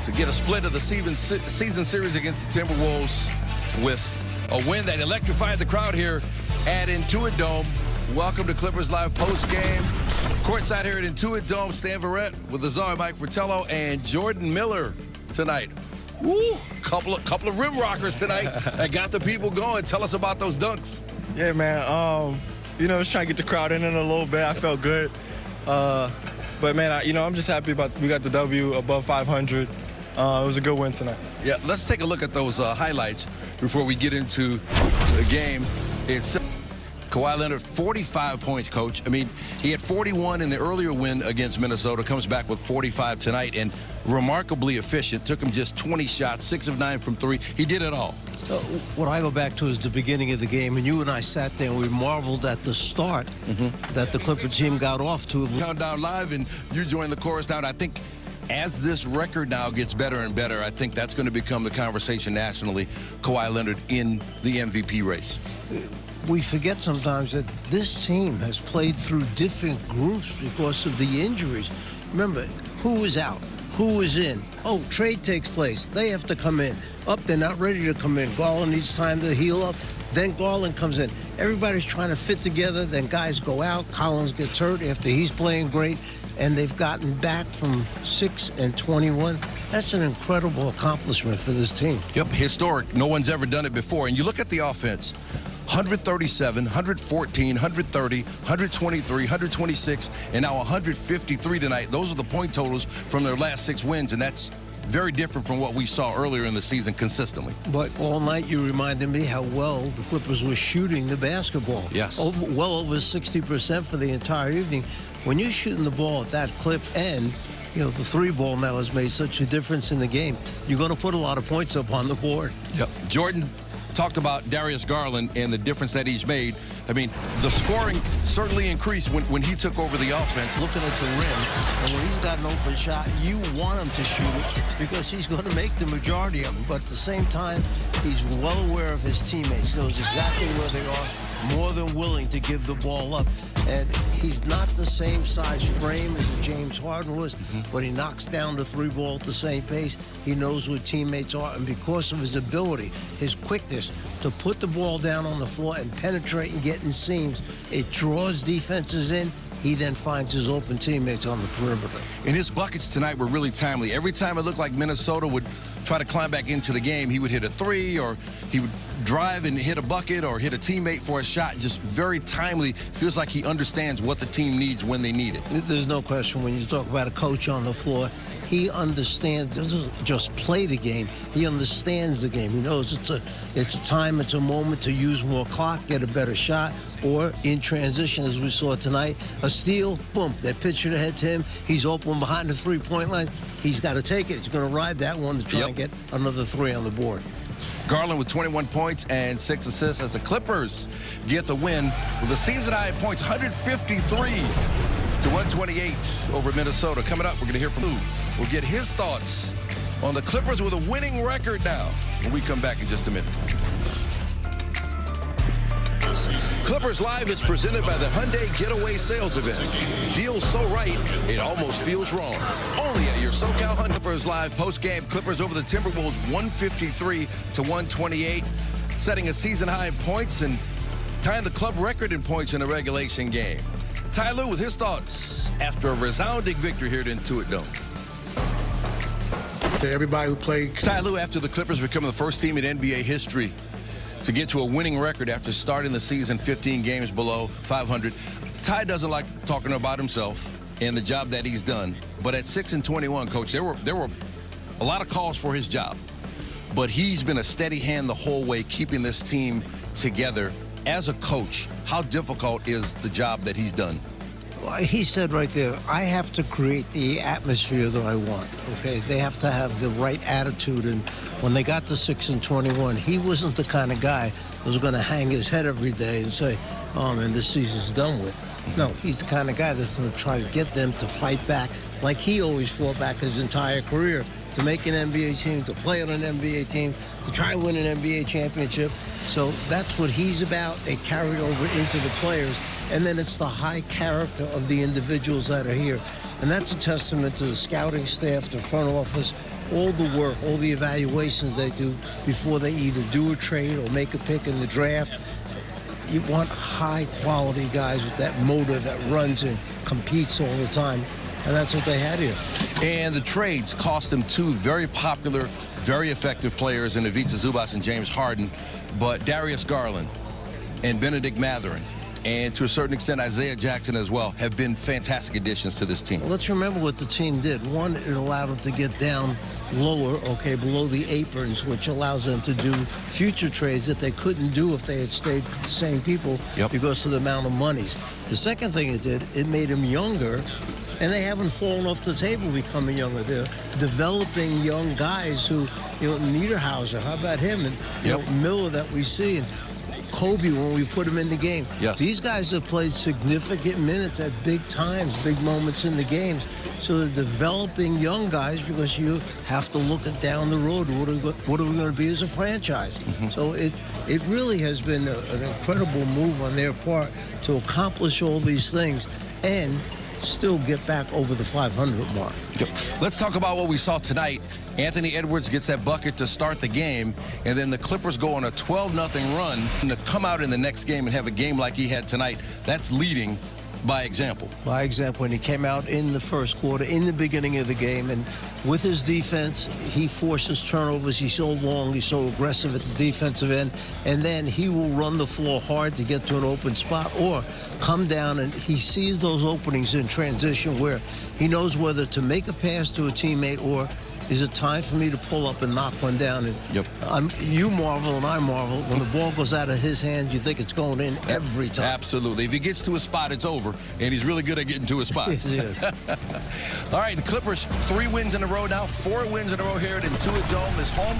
to get a split of the season series against the Timberwolves with a win that electrified the crowd here at Intuit Dome. Welcome to Clippers Live post-game. Courtside here at Intuit Dome, Stan Verrett with Azar, Mike Fratello, and Jordan Miller tonight. Woo! Couple of rim rockers tonight that got the people going. Tell us about those dunks. Yeah, man. Just trying to get the crowd in a little bit. I felt good. But, man, I'm just happy we got the W above 500. It was a good win tonight. Yeah, let's take a look at those highlights before we get into the game. It's Kawhi Leonard, 45 points, Coach. I mean, he had 41 in the earlier win against Minnesota, comes back with 45 tonight, and remarkably efficient. Took him just 20 shots, 6 of 9 from 3. He did it all. What I go back to is the beginning of the game, and you and I sat there and we marveled at the start that the Clipper team got off to. Countdown live, and you joined the chorus down. I think as this record now gets better and better, I think that's going to become the conversation nationally. Kawhi Leonard in the MVP race. We forget sometimes that this team has played through different groups because of the injuries. Remember, who is out? Who is in? Oh, trade takes place. They have to come in. They're not ready to come in. Garland needs time to heal up. Then Garland comes in. Everybody's trying to fit together. Then guys go out. Collins gets hurt after he's playing great. And they've gotten back from 6-21. That's an incredible accomplishment for this team. Yep, historic. No one's ever done it before. And you look at the offense. 137, 114, 130, 123, 126, and now 153 tonight. Those are the point totals from their last 6 wins, and that's very different from what we saw earlier in the season consistently. But all night you reminded me how well the Clippers were shooting the basketball. Yes. Well over 60% for the entire evening. When you're shooting the ball at that clip and the 3-ball now has made such a difference in the game, you're going to put a lot of points up on the board. Yep. Jordan talked about Darius Garland and the difference that he's made. I mean, the scoring certainly increased when he took over the offense. Looking at the rim, and when he's got an open shot, you want him to shoot it because he's going to make the majority of them. But at the same time, he's well aware of his teammates, knows exactly where they are, more than willing to give the ball up. And he's not the same size frame as James Harden was, but he knocks down the 3-ball at the same pace. He knows where teammates are, and because of his ability, his quickness to put the ball down on the floor and penetrate and get in seams, it draws defenses in. He then finds his open teammates on the perimeter. And his buckets tonight were really timely. Every time it looked like Minnesota would try to climb back into the game, he would hit a 3, or he would drive and hit a bucket, or hit a teammate for a shot. Just very timely. Feels like he understands what the team needs when they need it. There's no question when you talk about a coach on the floor, he understands, doesn't just play the game, he understands the game. He knows it's a time, it's a moment to use more clock, get a better shot, or in transition, as we saw tonight, a steal, boom, that pitcher to head to him, he's open behind the 3-point line, he's got to take it. He's going to ride that one to try and get another 3 on the board. Garland with 21 points and 6 assists as the Clippers get the win with a season-high points, 153-128 over Minnesota. Coming up, we're going to hear from Lou. We'll get his thoughts on the Clippers with a winning record now when we come back in just a minute. Clippers Live is presented by the Hyundai Getaway Sales Event. Deals so right, it almost feels wrong. Only at your SoCal Hyundai. Clippers Live post-game. Clippers over the Timberwolves 153-128, setting a season-high in points and tying the club record in points in a regulation game. Ty Lue with his thoughts after a resounding victory here at Intuit Dome. To everybody who played. Ty Lue, after the Clippers become the first team in NBA history to get to a winning record after starting the season 15 games below 500. Ty doesn't like talking about himself and the job that he's done, but at 6-21, Coach, there were a lot of calls for his job, but he's been a steady hand the whole way, keeping this team together. As a coach, how difficult is the job that he's done? Well, he said right there, I have to create the atmosphere that I want, okay? They have to have the right attitude, and when they got to 6-21, he wasn't the kind of guy that was going to hang his head every day and say, oh, man, this season's done with. No, he's the kind of guy that's going to try to get them to fight back like he always fought back his entire career to make an NBA team, to play on an NBA team, to try and win an NBA championship. So that's what he's about. They carried over into the players. And then it's the high character of the individuals that are here. And that's a testament to the scouting staff, the front office, all the work, all the evaluations they do before they either do a trade or make a pick in the draft. You want high-quality guys with that motor that runs and competes all the time, and that's what they had here. And the trades cost them two very popular, very effective players in Ivica Zubac and James Harden, but Darius Garland and Benedict Mathurin, and to a certain extent Isaiah Jackson as well, have been fantastic additions to this team. Well, let's remember what the team did. One, it allowed them to get down lower, okay, below the aprons, which allows them to do future trades that they couldn't do if they had stayed the same people because of the amount of monies. The second thing it did, it made them younger, and they haven't fallen off the table becoming younger. They're developing young guys who, Niederhauser, how about him? And Miller that we see, and Kobe when we put him in the game. Yes. These guys have played significant minutes at big times, big moments in the games. So they're developing young guys because you have to look at down the road. What are we going to be as a franchise? So it really has been an incredible move on their part to accomplish all these things and still get back over the 500 mark. Let's talk about what we saw tonight. Anthony Edwards gets that bucket to start the game, and then the Clippers go on a 12-0 run. And to come out in the next game and have a game like he had tonight, that's leading by example. By example, when he came out in the first quarter, in the beginning of the game, and with his defense, he forces turnovers. He's so long, he's so aggressive at the defensive end, and then he will run the floor hard to get to an open spot or come down, and he sees those openings in transition where he knows whether to make a pass to a teammate or is it time for me to pull up and knock one down? And you marvel and I marvel. When the ball goes out of his hands, you think it's going in every time. Absolutely. If he gets to a spot, it's over, and he's really good at getting to a spot. Yes, he is. All right, the Clippers, 3 wins in a row now, 4 wins in a row here at Intuit Dome. This home